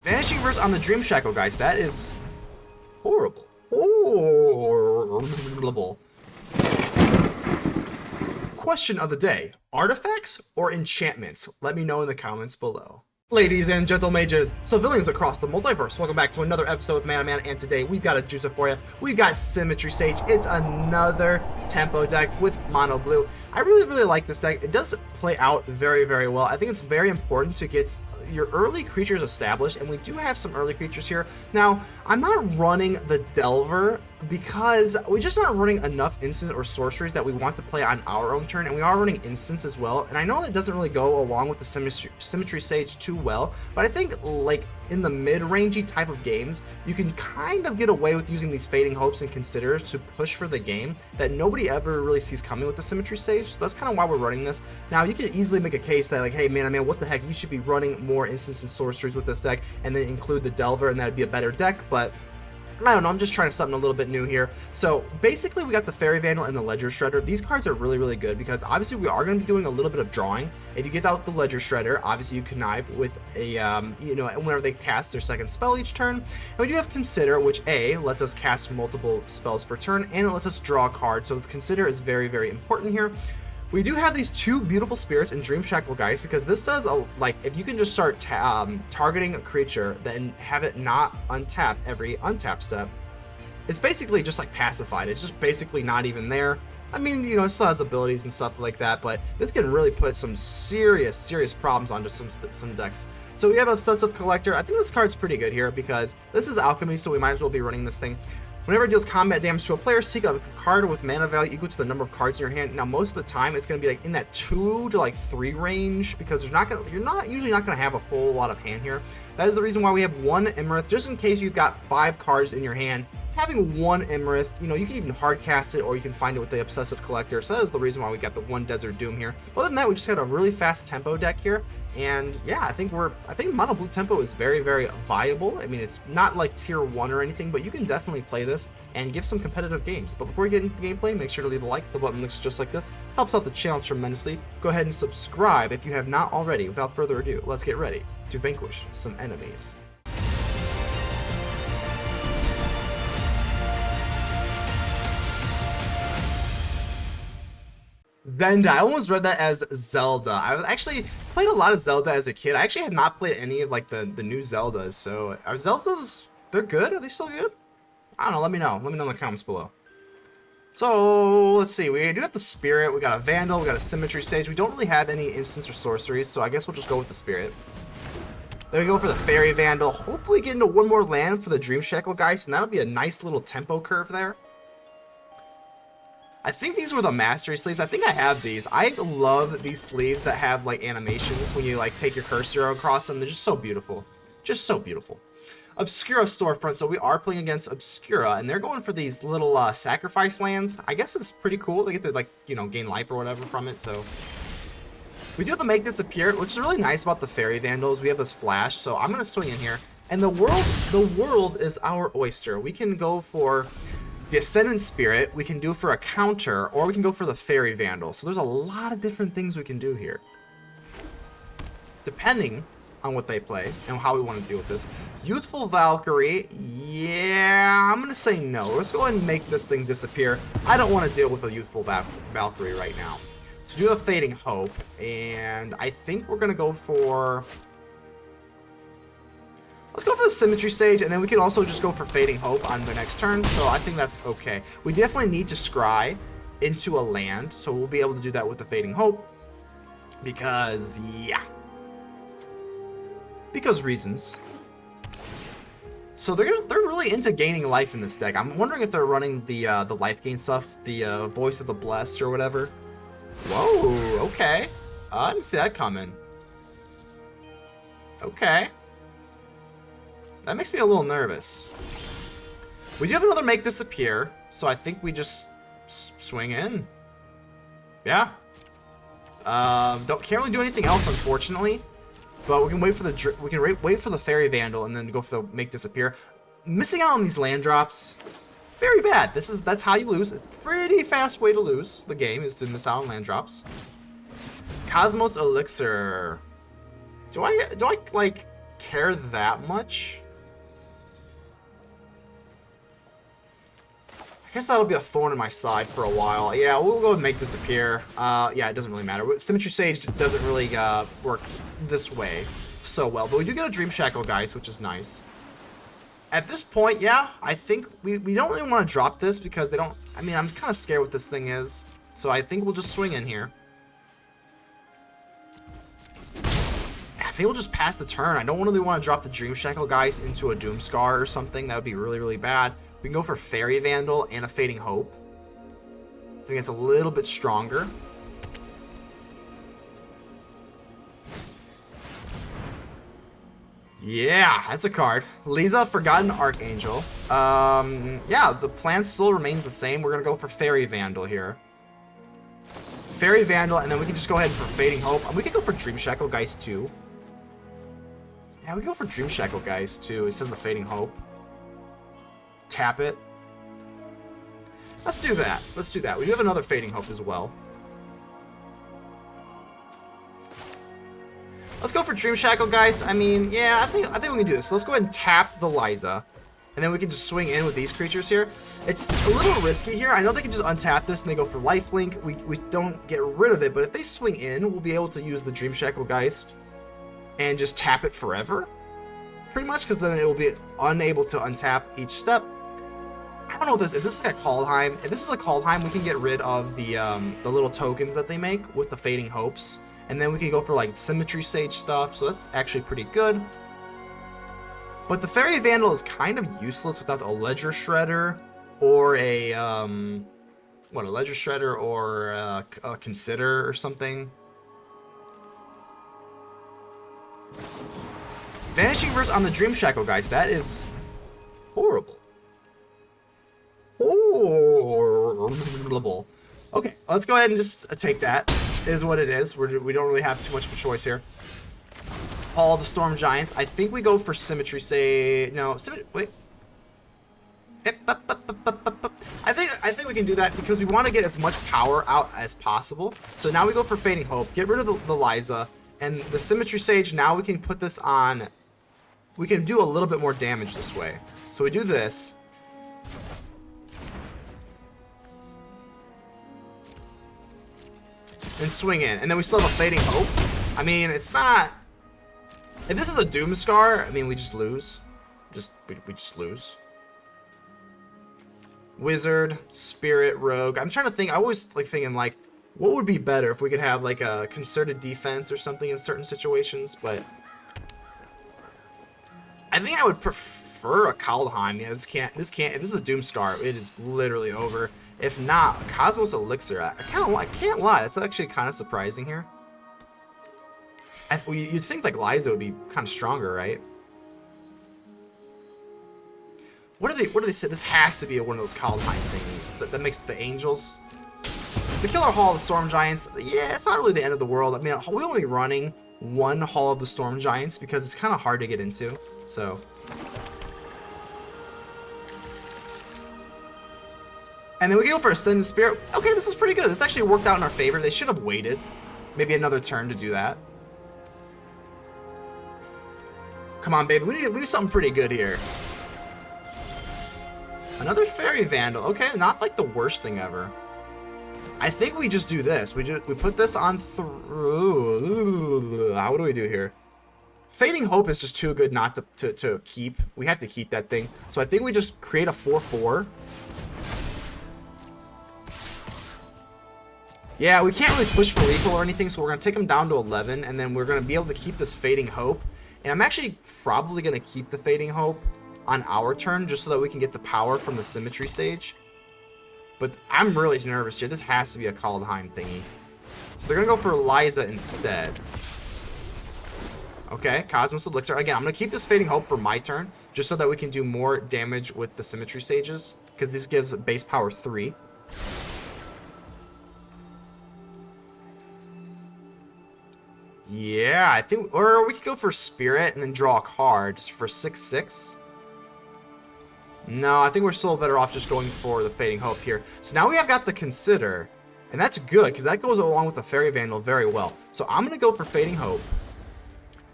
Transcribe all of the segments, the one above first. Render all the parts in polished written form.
Vanishing Verse on the Dreamshackle Geist. That is horrible. Horrible. Question of the day. Artifacts or enchantments? Let me know in the comments below. Ladies and gentlemages, civilians across the multiverse, welcome back to another episode with Man, and today we've got a juicer for you. We've got Symmetry Sage. It's another tempo deck with mono blue. I really like this deck. It does play out very well. I think it's very important to get your early creatures established, and we do have some early creatures here. Now, I'm not running the Delver because we're just not running enough instant or sorceries that we want to play on our own turn, and we are running instants as well. And I know that doesn't really go along with the Symmetry Sage too well, but I think like in the mid-rangey type of games, you can kind of get away with using these Fading Hopes and Considers to push for the game that nobody ever really sees coming with the Symmetry Sage. So that's kind of why we're running this. Now, you could easily make a case that like, hey man, what the heck, you should be running more instants and sorceries with this deck and then include the Delver, and that'd be a better deck, but I don't know, I'm just trying something a little bit new here. So basically we got the Faerie Vandal and the Ledger Shredder. These cards are really good because obviously we are going to be doing a little bit of drawing. If you get out the Ledger Shredder, obviously you connive with a, whenever they cast their second spell each turn. And we do have Consider, which A, lets us cast multiple spells per turn, and it lets us draw a card. So the Consider is very important here. We do have these two beautiful spirits in Dreamshackle Geist because this does, if you can just start targeting a creature, then have it not untap every untap step, it's basically just like pacified. It's just basically not even there. I mean, it still has abilities and stuff like that, but this can really put some serious problems onto some decks. So we have Obsessive Collector. I think this card's pretty good here because this is Alchemy, so we might as well be running this thing. Whenever it deals combat damage to a player, seek a card with mana value equal to the number of cards in your hand. Now, most of the time, it's going to be like in that 2 to 3 range because you're usually not going to have a whole lot of hand here. That is the reason why we have one Iymrith, just in case you've got 5 cards in your hand. Having one Iymrith, you can even hard cast it, or you can find it with the Obsessive Collector. So that is the reason why we got the one Desert Doom here. But other than that, we just got a really fast tempo deck here. And yeah, I think mono blue tempo is very viable. I mean, it's not like tier 1 or anything, but you can definitely play this and give some competitive games. But before we get into the gameplay, make sure to leave a like. The button looks just like this. Helps out the channel tremendously. Go ahead and subscribe if you have not already. Without further ado, let's get ready to vanquish some enemies. Venda. I almost read that as Zelda. I've actually played a lot of Zelda as a kid. I actually have not played any of like the new Zeldas. So are Zeldas, they're good? Are they still good? I don't know. Let me know. Let me know in the comments below. So let's see. We do have the Spirit. We got a Vandal. We got a Symmetry Sage. We don't really have any instants or sorceries, so I guess we'll just go with the Spirit. Then we go for the Faerie Vandal. Hopefully get into one more land for the Dreamshackle Geist, and that'll be a nice little tempo curve there. I think these were the Mastery sleeves. I think I have these. I love these sleeves that have like animations when you like take your cursor across them. They're just so beautiful. Just so beautiful. Obscura Storefront. So we are playing against Obscura, and they're going for these little sacrifice lands. I guess it's pretty cool. They get to like, gain life or whatever from it. So we do have to make disappear, which is really nice about the Faerie Vandals. We have this flash, so I'm gonna swing in here. And the world is our oyster. We can go for the Ascendant Spirit, we can do for a counter, or we can go for the Faerie Vandal. So there's a lot of different things we can do here, depending on what they play and how we want to deal with this. Youthful Valkyrie, yeah, I'm going to say no. Let's go ahead and make this thing disappear. I don't want to deal with a Youthful Valkyrie right now. So do a Fading Hope, and I think we're going to go for... Let's go for the Symmetry Sage, and then we can also just go for Fading Hope on the next turn, so I think that's okay. We definitely need to scry into a land, so we'll be able to do that with the Fading Hope, because, yeah. Because reasons. So they're really into gaining life in this deck. I'm wondering if they're running the life gain stuff, the Voice of the Blessed or whatever. Whoa, okay. I didn't see that coming. Okay. That makes me a little nervous. We do have another Make Disappear, so I think we just swing in. Yeah. Can't really do anything else, unfortunately. But we can wait for the Faerie Vandal and then go for the Make Disappear. Missing out on these land drops, very bad. That's how you lose. A pretty fast way to lose the game is to miss out on land drops. Cosmos Elixir. Do I like care that much. I guess that'll be a thorn in my side for a while. Yeah, we'll go and make disappear. Yeah, it doesn't really matter. Symmetry Sage doesn't really work this way so well. But we do get a Dreamshackle Geist, which is nice. At this point, yeah, I think we don't really want to drop this because they don't... I mean, I'm kind of scared what this thing is. So I think we'll just swing in here. I think we'll just pass the turn. I don't really want to drop the Dreamshackle Geist into a Doomscar or something. That would be really, really bad. We can go for Faerie Vandal and a Fading Hope. I think it's a little bit stronger. Yeah, that's a card. Liza, Forgotten Archangel. Yeah, the plan still remains the same. We're going to go for Faerie Vandal here. Faerie Vandal, and then we can just go ahead for Fading Hope. And we can go for Dreamshackle Geist too. Yeah, we can go for Dreamshackle Geist too instead of the Fading Hope. Tap it. Let's do that. Let's do that. We do have another Fading Hope as well. Let's go for Dreamshackle, guys. I mean, yeah, I think we can do this. So let's go ahead and tap the Liza. And then we can just swing in with these creatures here. It's a little risky here. I know they can just untap this and they go for Lifelink. We don't get rid of it, but if they swing in, we'll be able to use the Dreamshackle Geist and just tap it forever. Pretty much, because then it will be unable to untap each step. I don't know if this is this like a Kaldheim. If this is a Kaldheim, we can get rid of the little tokens that they make with the Fading Hopes, and then we can go for like Symmetry Sage stuff. So that's actually pretty good. But the Faerie Vandal is kind of useless without a Ledger Shredder or a what, a Ledger Shredder or a Consider or something. Vanishing Verse on the Dreamshackle, guys. That is horrible. Horrible. Okay, let's go ahead and just take that. It is what it is. We don't really have too much of a choice here. All the Storm Giants. I think we go for Symmetry Sage. No, wait. I think we can do that because we want to get as much power out as possible. So now we go for Fading Hope. Get rid of the Liza and the Symmetry Sage. Now we can put this on. We can do a little bit more damage this way. So we do this. And swing in. And then we still have a Fading Hope. I mean, it's not... If this is a Doomscar, I mean, we just lose. We just lose. Wizard, Spirit, Rogue. I'm trying to think. I always like thinking, like, what would be better if we could have, like, a concerted defense or something in certain situations, but... I think I would prefer a Kaldheim. Yeah, if this is a Doomscar, it is literally over. If not, Cosmos Elixir. I can't lie. That's actually kind of surprising here. You'd think like Liza would be kind of stronger, right? What do they say? This has to be one of those Kaldheim things that makes the Angels. The Killer Hall of the Storm Giants. Yeah, it's not really the end of the world. I mean, we're only running one Hall of the Storm Giants because it's kind of hard to get into. So. And then we can go for Ascendant Spirit. Okay, this is pretty good. This actually worked out in our favor. They should have waited maybe another turn to do that. Come on, baby. We need something pretty good here. Another Faerie Vandal. Okay, not like the worst thing ever. I think we just do this. We put this on through. What do we do here? Fading Hope is just too good not to keep. We have to keep that thing. So I think we just create a 4/4. Yeah, we can't really push for lethal or anything, so we're going to take him down to 11, and then we're going to be able to keep this Fading Hope. And I'm actually probably going to keep the Fading Hope on our turn, just so that we can get the power from the Symmetry Sage. But I'm really nervous here. This has to be a Kaldheim thingy. So they're going to go for Liza instead. Okay, Cosmos Elixir. Again, I'm going to keep this Fading Hope for my turn, just so that we can do more damage with the Symmetry Sages, because this gives base power 3. Yeah, I think, or we could go for Spirit and then draw a card just for 6/6. No, I think we're still better off just going for the Fading Hope here. So now we have got the Consider, and that's good because that goes along with the Faerie Vandal very well. So I'm going to go for Fading Hope.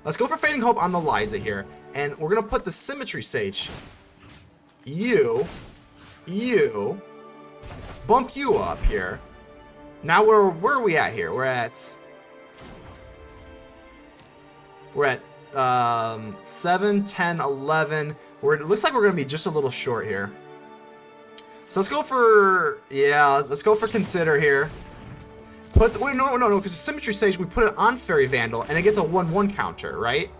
Let's go for Fading Hope on the Liza here. And we're going to put the Symmetry Sage. You. Bump you up here. Now where are we at here? We're at 7, 10, 11. It looks like we're going to be just a little short here. So let's go for, let's go for Consider here. Wait, no, because Symmetry Sage, we put it on Faerie Vandal, and it gets a 1/1 counter, right?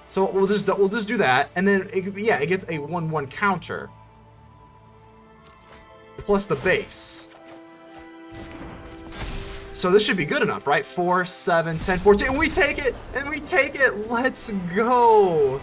So we'll just do that, and then it gets a 1/1 counter plus the base. So this should be good enough, right? 4, 7, 10, 14, and we take it, Let's go.